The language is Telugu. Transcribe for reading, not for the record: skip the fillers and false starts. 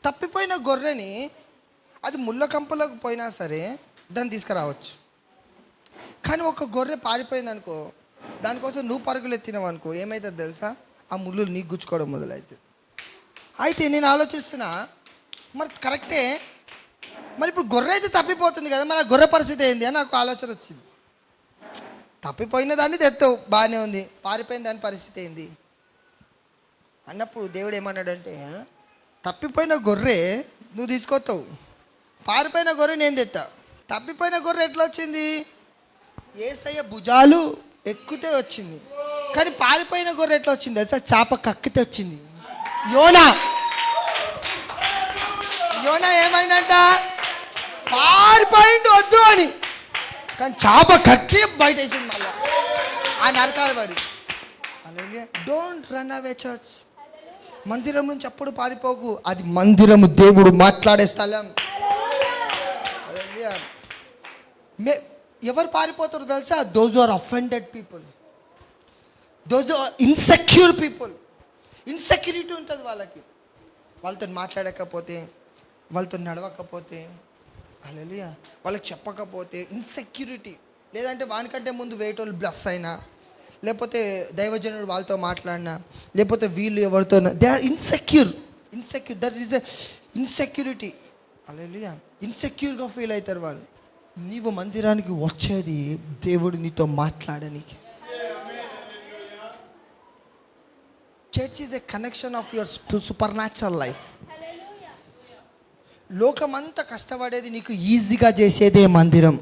తప్పిపోయిన గొర్రెని అది ముళ్ళ కంపలోకి పోయినా సరే దాన్ని తీసుకురావచ్చు. కానీ ఒక గొర్రె పారిపోయింది అనుకో, దానికోసం నువ్వు పరుగులు ఎత్తినావు అనుకో, ఏమవుతుంది తెలుసా? ఆ ముళ్ళు నీకు గుచ్చుకోవడం మొదలవుతుంది. అయితే నేను ఆలోచిస్తున్నా, మరి కరెక్టే, మరి ఇప్పుడు గొర్రె అయితే తప్పిపోతుంది కదా, మరి ఆ గొర్రె పరిస్థితి ఏంది అని నాకు ఆలోచన వచ్చింది. తప్పిపోయిన దాన్ని తెస్తావు, బాగానే ఉంది, పారిపోయిన దాని పరిస్థితి ఏంది అన్నప్పుడు దేవుడు ఏమన్నాడంటే, తప్పిపోయిన గొర్రె నువ్వు తీసుకొస్తావు, పారిపోయిన గొర్రె నేను తెస్తా. తప్పిపోయిన గొర్రె ఎట్లా వచ్చింది? యేసయ్య భుజాలు ఎక్కుతే వచ్చింది. కానీ పారిపోయిన గొర్రె ఎట్లా వచ్చింది తెలుసా? చేప కక్కితే వచ్చింది. యోనా ఏమైందంట? పారిపోయిండు వద్దు అని, కానీ చేప కక్కి బయట వేసింది. మళ్ళా ఆ నరకాలు పడి. Don't run away church. మందిరం నుంచి అప్పుడు పారిపోకు, అది మందిరము, దేవుడు మాట్లాడే స్థలం. ఎవరు పారిపోతారు తెలుసా? Those are offended people, those are insecure people. Insecurity ఉంటుంది వాళ్ళకి, వాళ్ళతో మాట్లాడకపోతే, వాళ్ళతో నడవకపోతే, హల్లెలూయా, వాళ్ళకి చెప్పకపోతే ఇన్సెక్యూరిటీ. లేదంటే వానికంటే ముందు వేటోళ్ళు బ్లస్ అయినా, లేకపోతే దైవజనుడు వాళ్ళతో మాట్లాడినా, లేకపోతే వీళ్ళు ఎవరితో, they are insecure. That is the insecurity. హల్లెలూయా, ఇన్సెక్యూర్గా ఫీల్ అవుతారు వాళ్ళు. నీవు మందిరానికి వచ్చేది దేవుడు నీతో మాట్లాడడానికి. Church is a connection of your supernatural life. లోకమంతా కష్టపడేది నీకు ఈజీగా చేసేదే మందిరం.